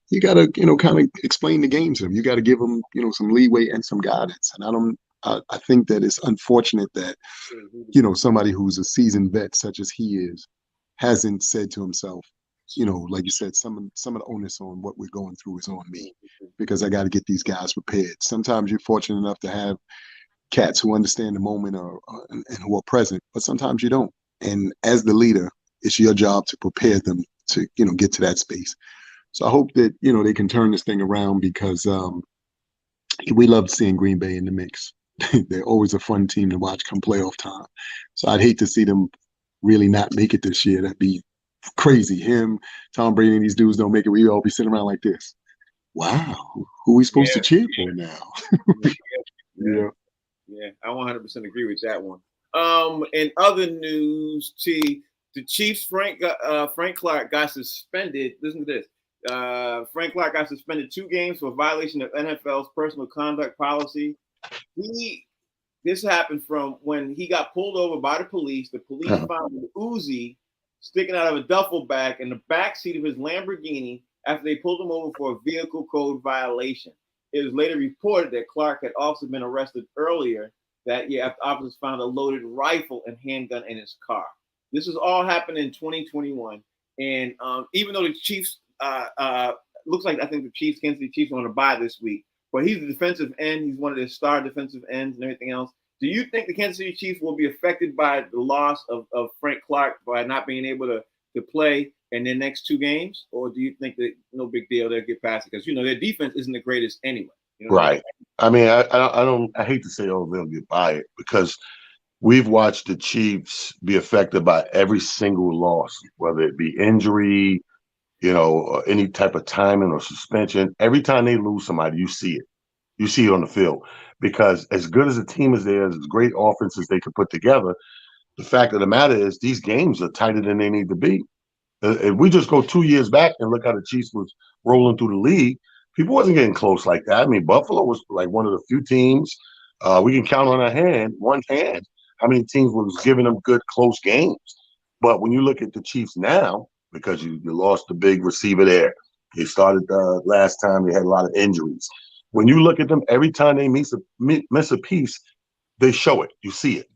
you got to, kind of explain the game to them. You got to give them, some leeway and some guidance. And I think that it's unfortunate that, somebody who's a seasoned vet such as he is, hasn't said to himself, like you said, some of the onus on what we're going through is on me because I got to get these guys prepared. Sometimes you're fortunate enough to have cats who understand the moment and who are present, but sometimes you don't. And as the leader, it's your job to prepare them to, get to that space. So I hope that, they can turn this thing around because we love seeing Green Bay in the mix. They're always a fun team to watch come playoff time. So I'd hate to see them really not make it this year. That'd be crazy. Him, Tom Brady, and these dudes don't make it. We all be sitting around like this. Wow, who are we supposed to cheer for now? Yeah, I 100% agree with that one. In other news, the Chiefs, Frank Clark got suspended. Listen to this. Frank Clark got suspended 2 games for violation of NFL's personal conduct policy. This happened from when he got pulled over by the police. The police found an Uzi sticking out of a duffel bag in the back seat of his Lamborghini after they pulled him over for a vehicle code violation. It was later reported that Clark had also been arrested earlier that year after officers found a loaded rifle and handgun in his car. This has all happened in 2021. And even though the Chiefs looks like I think the Kansas City Chiefs are on a bye this week, but he's a defensive end. He's one of their star defensive ends and everything else. Do you think the Kansas City Chiefs will be affected by the loss of Frank Clark by not being able to play in their next 2 games? Or do you think that no big deal, they'll get past it? Because, their defense isn't the greatest anyway. Right. I mean, I hate to say, they'll get by it because we've watched the Chiefs be affected by every single loss, whether it be injury, or any type of timing or suspension. Every time they lose somebody, you see it. You see it on the field. Because as good as a team is there, as great offenses they can put together, the fact of the matter is these games are tighter than they need to be. If we just go 2 years back and look how the Chiefs was rolling through the league, people wasn't getting close like that. I mean, Buffalo was like one of the few teams we can count on one hand, how many teams was giving them good close games. But when you look at the Chiefs now, because you lost the big receiver there, they started last time they had a lot of injuries. When you look at them, every time they miss a piece, they show it. You see it.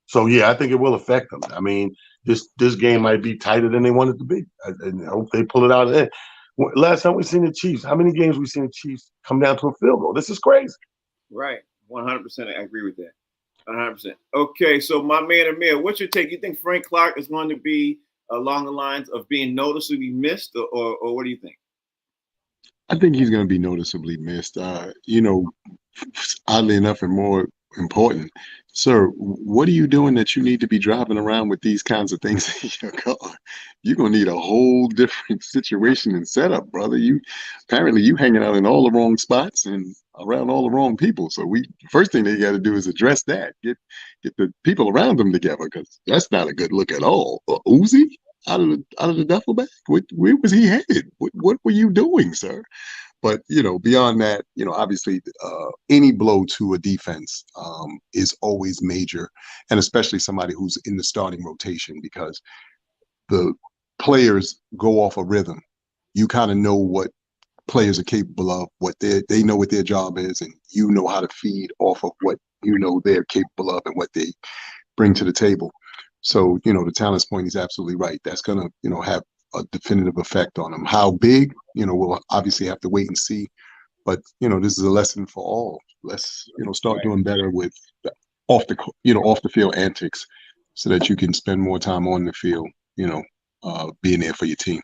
So yeah, I think it will affect them. I mean, this game might be tighter than they want it to be, and I hope they pull it out of there. Last time we seen the Chiefs, how many games we seen the Chiefs come down to a field goal? This is crazy. Right, 100%. I agree with that. 100%. Okay, so my man Amir, what's your take? You think Frank Clark is going to be along the lines of being noticeably missed, or what do you think? I think he's going to be noticeably missed. Oddly enough, and more important, sir, what are you doing that you need to be driving around with these kinds of things in your car? You're going to need a whole different situation and setup, brother. You hanging out in all the wrong spots and around all the wrong people. So first thing they got to do is address that. Get the people around them together, because that's not a good look at all. Uzi out of the duffel bag. Where was he headed? What were you doing, sir? But, beyond that, obviously any blow to a defense is always major, and especially somebody who's in the starting rotation, because the players go off a rhythm. You kind of know what players are capable of, what they know what their job is, and you know how to feed off of what they're capable of and what they bring to the table. So, the talent's point, he's absolutely right. That's going to, have a definitive effect on them. How big, we'll obviously have to wait and see. But, this is a lesson for all. Let's, start doing better with off the field antics, so that you can spend more time on the field, being there for your team.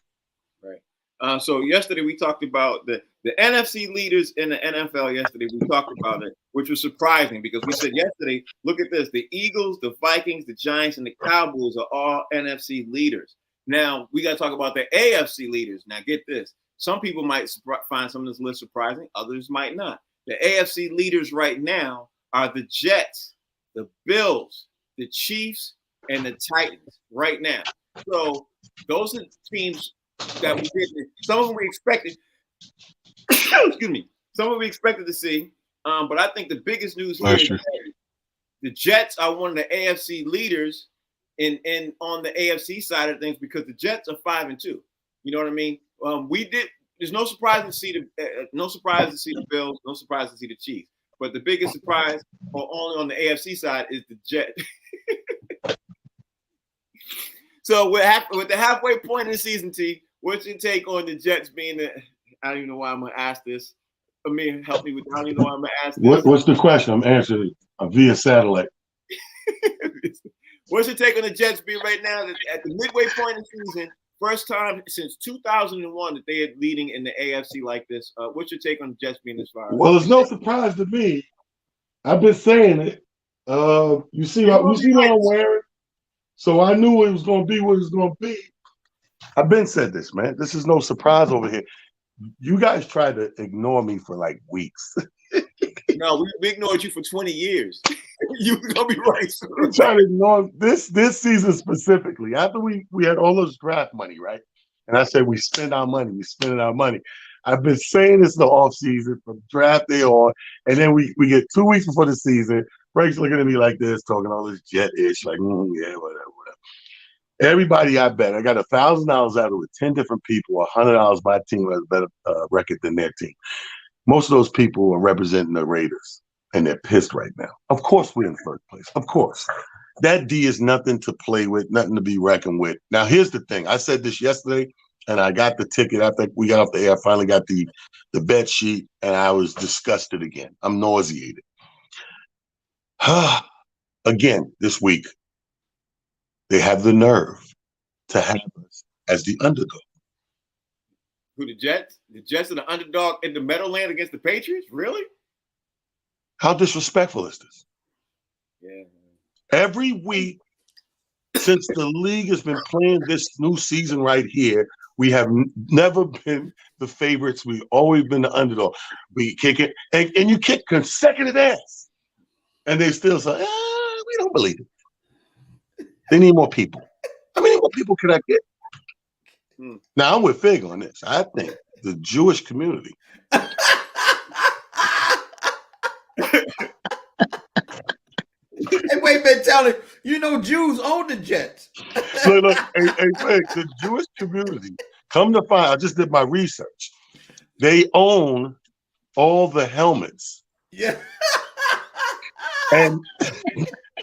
Right. So yesterday we talked about the NFC leaders in the NFL yesterday. We talked about it, which was surprising, because we said yesterday, look at this. The Eagles, the Vikings, the Giants, and the Cowboys are all NFC leaders. Now, we got to talk about the AFC leaders. Now, get this. Some people might find some of this list surprising. Others might not. The AFC leaders right now are the Jets, the Bills, the Chiefs, and the Titans right now. So those are teams that we did. Some of them we expected. Excuse me. Some of them we expected to see. But I think the biggest news here is that the Jets are one of the AFC leaders in on the AFC side of things, because the Jets are 5-2. You know what I mean? There's no surprise to see the Bills, no surprise to see the Chiefs. But the biggest surprise, only on the AFC side, is the Jets. So with the halfway point in the season, T, what's your take on the Jets being the? I don't even know why I'm gonna ask this. Amir, help me with. I don't even know why I'm gonna ask this. What's the question? I'm answering via satellite. What's your take on the Jets being right now at the midway point in the season? First time since 2001 that they are leading in the AFC like this. What's your take on the Jets being this far? Well, it's no surprise to me. I've been saying it. You see what I'm wearing? So I knew it was going to be what it was going to be. I've been said this, man. This is no surprise over here. You guys tried to ignore me for like weeks. No, we ignored you for 20 years. You're going to be right. We tried to ignore this season specifically. After we had all those draft money, right? And I said, we spend our money. We spending our money. I've been saying this the off season from draft day on. And then we get 2 weeks before the season. Frank's looking at me like this, talking all this jet-ish, like, yeah, whatever. Everybody I bet, I got $1,000 out of it with 10 different people, $100 my team has a better record than their team. Most of those people are representing the Raiders, and they're pissed right now. Of course we're in first place. Of course. That D is nothing to play with, nothing to be reckoned with. Now, here's the thing. I said this yesterday, and I got the ticket after we got off the air. I finally got the bet sheet, and I was disgusted again. I'm nauseated. Again, this week, they have the nerve to have us as the underdog. Who, the Jets? The Jets are the underdog in the Meadowlands against the Patriots? Really? How disrespectful is this? Yeah. Every week since the league has been playing this new season right here, We have never been the favorites. We've always been the underdog. We kick it, and you kick consecutive ass. And they still say, we don't believe it. They need more people. How many more people can I get? Now, I'm with Fig on this. I think the Jewish community. Hey, wait, man, tell it. You know, Jews own the Jets. Look, hey, Fig, the Jewish community, come to find, I just did my research. They own all the helmets. Yeah. And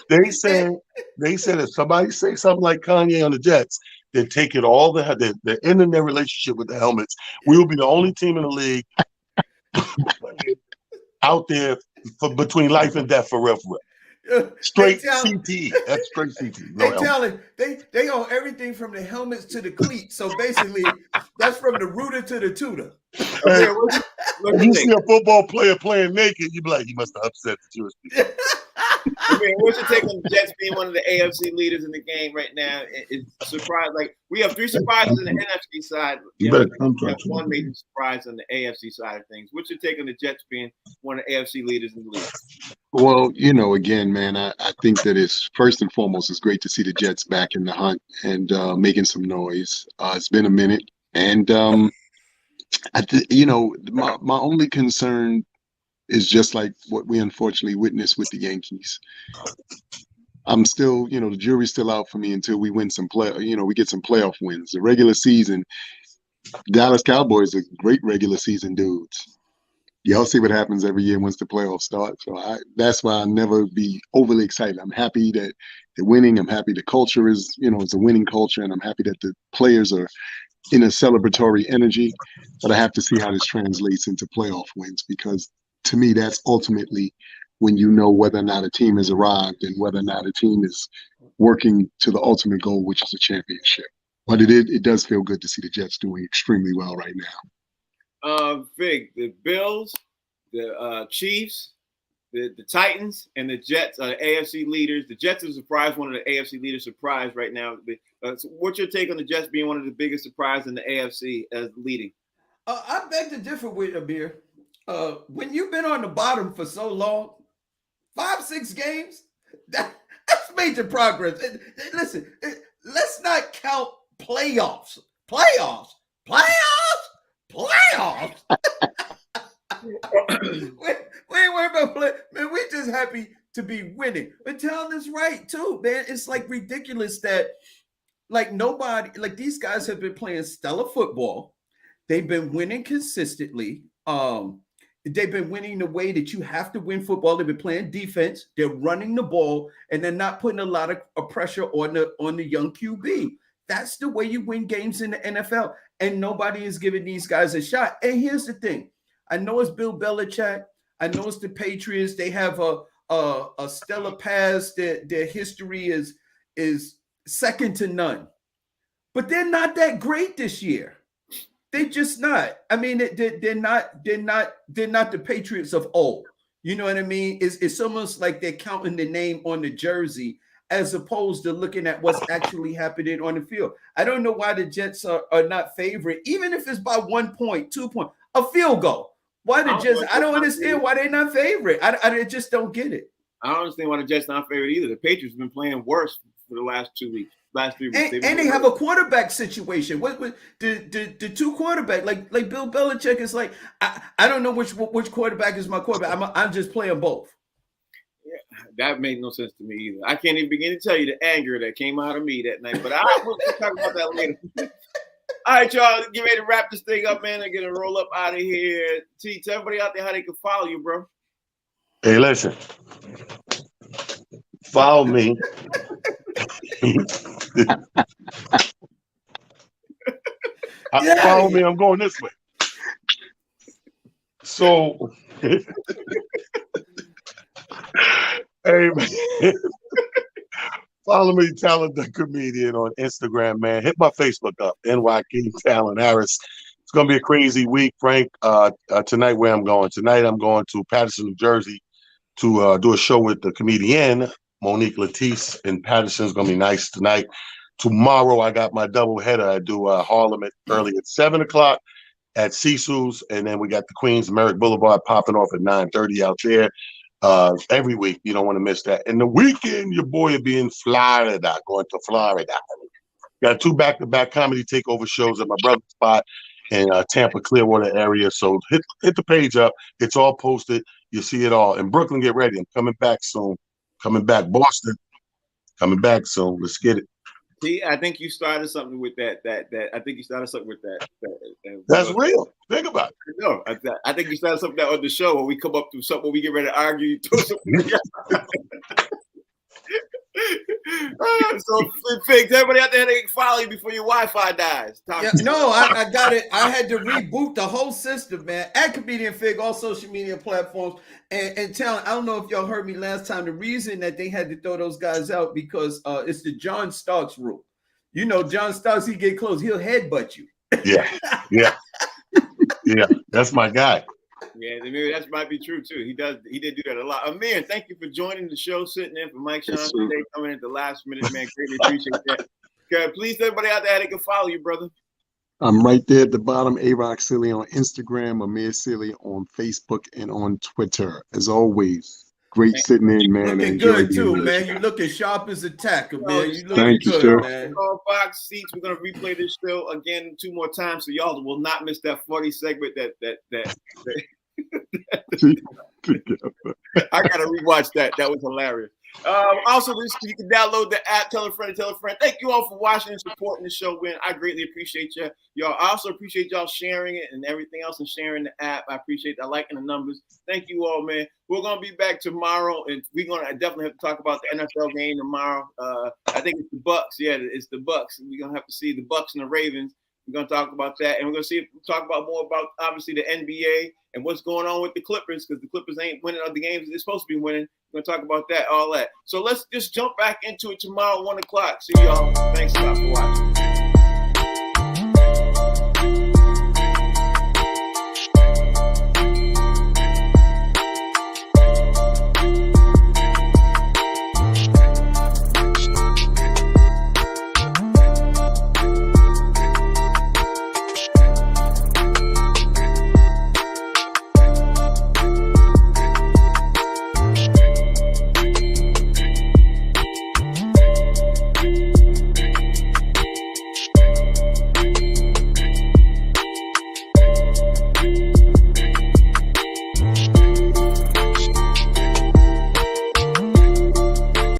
they said if somebody say something like Kanye on the Jets, they're taking all they're ending their relationship with the helmets. We will be the only team in the league out there for between life and death for real. Straight CT. That's straight CT. No they own everything from the helmets to the cleats. So basically, that's from the rooter to the tutor. Hey, when you see a football player playing naked, you be like, he must have upset the Jewish people. What's your take on the Jets being one of the AFC leaders in the game right now? It's surprise. Like, we have 3 surprises on the NFC side. You better come we have 1 major surprise on the AFC side of things. What's your take on the Jets being one of the AFC leaders in the league? Well, again, man, I think that it's first and foremost, it's great to see the Jets back in the hunt and making some noise. It's been a minute, and my only concern is just like what we unfortunately witnessed with the Yankees. I'm still, the jury's still out for me until we win some we get some playoff wins. The regular season, Dallas Cowboys are great regular season dudes. Y'all see what happens every year once the playoffs start. So that's why I'll never be overly excited. I'm happy that they're winning. I'm happy the culture is, it's a winning culture, and I'm happy that the players are in a celebratory energy. But I have to see how this translates into playoff wins, because to me, that's ultimately when you know whether or not a team has arrived and whether or not a team is working to the ultimate goal, which is a championship. But it does feel good to see the Jets doing extremely well right now. Fig, the Bills, the Chiefs, the Titans, and the Jets are the AFC leaders. The Jets are surprised, one of the AFC leaders surprised right now. So what's your take on the Jets being one of the biggest surprises in the AFC as leading? I beg to differ with Amir. When you've been on the bottom for so long, 5-6 games, that's major progress. Listen, let's not count playoffs. We ain't worried about play. Man, we're just happy to be winning. But Talon is right too, man. It's like ridiculous that these guys have been playing stellar football. They've been winning consistently. They've been winning the way that you have to win football. They've been playing defense. They're running the ball, and they're not putting a lot of pressure on the young QB. That's the way you win games in the NFL, and nobody is giving these guys a shot. And here's the thing. I know it's Bill Belichick. I know it's the Patriots. They have a stellar past. Their history is second to none. But they're not that great this year. They're just not. I mean, they're not the Patriots of old. You know what I mean? It's almost like they're counting the name on the jersey as opposed to looking at what's actually happening on the field. I don't know why the Jets are not favorite, even if it's by 1 point, 2 points, a field goal. Why the Jets? I don't understand why they're not favorite. I just don't get it. I don't understand why the Jets not favorite either. The Patriots have been playing worse for the last 2 weeks. Last 3 weeks. And they have a quarterback situation. What the 2 quarterback, like Bill Belichick is like, I don't know which quarterback is my quarterback. I'm just playing both. Yeah, that made no sense to me either. I can't even begin to tell you the anger that came out of me that night. But we'll talk about that later. All right, y'all, get ready to wrap this thing up, man. I'm gonna roll up out of here. Tell everybody out there how they can follow you, bro. Hey, listen. Follow me. Follow me. I'm going this way. So, hey, man. Follow me, Talent the Comedian, on Instagram, man. Hit my Facebook up, NYK Talent Harris. It's gonna be a crazy week, Frank. Tonight, where I'm going? Tonight, I'm going to Paterson, New Jersey, to do a show with the comedian Monique Latisse in Paterson. It's gonna be nice tonight. Tomorrow I got my double header. I do Harlem early at 7:00 at Cecil's, and then we got the Queens Merrick Boulevard popping off at 9:30 out there. Every week, you don't want to miss that. And the weekend, your boy will be in Florida, going to Florida. Got 2 back-to-back comedy takeover shows at my brother's spot in Tampa, Clearwater area. So hit the page up. It's all posted. You see it all. In Brooklyn, get ready. I'm coming back soon. Coming back. Boston, coming back soon. Let's get it. See, I think you started something with that. I think you started something with that. That's real. Think about it. No, I think you started something that on the show when we come up to something when we get ready to argue. You throw something. So, Figs, everybody out there, they can follow you before your Wi-Fi dies. No, I got it. I had to reboot the whole system, man. At Comedian Fig, all social media platforms. And Talent, I don't know if y'all heard me last time. The reason that they had to throw those guys out because it's the John Starks rule. You know, John Starks, he get close, he'll headbutt you. Yeah. That's my guy. Yeah, maybe that might be true too. He did do that a lot. Amir, thank you for joining the show, sitting in for Mike Sean today, coming at the last minute, man. Greatly appreciate that. Okay, please, everybody out there, they can follow you, brother. I'm right there at the bottom. A-Rock Silly on Instagram, Amir Silly on Facebook and on Twitter. As always, great sitting in, man. Looking good too, man. You looking sharp as a tack, man. You looking Thank you, good, sir. man. Box seats. We're gonna replay this show again 2 more times, so y'all will not miss that funny segment that I gotta rewatch that. That was hilarious. Also, you can download the app. Tell a friend. Thank you all for watching and supporting the show, man. I greatly appreciate y'all. I also appreciate y'all sharing it and everything else and sharing the app. I appreciate that, liking the numbers. Thank you all, man. We're gonna be back tomorrow, and we're gonna definitely have to talk about the NFL game tomorrow. I think it's the Bucks. Yeah, it's the Bucks. We're gonna have to see the Bucks and the Ravens. We're going to talk about that, and we're going to talk about more about, obviously, the NBA and what's going on with the Clippers, because the Clippers ain't winning all the games they're supposed to be winning. We're going to talk about that, all that. So let's just jump back into it tomorrow, 1 o'clock. See y'all. Thanks a lot for watching.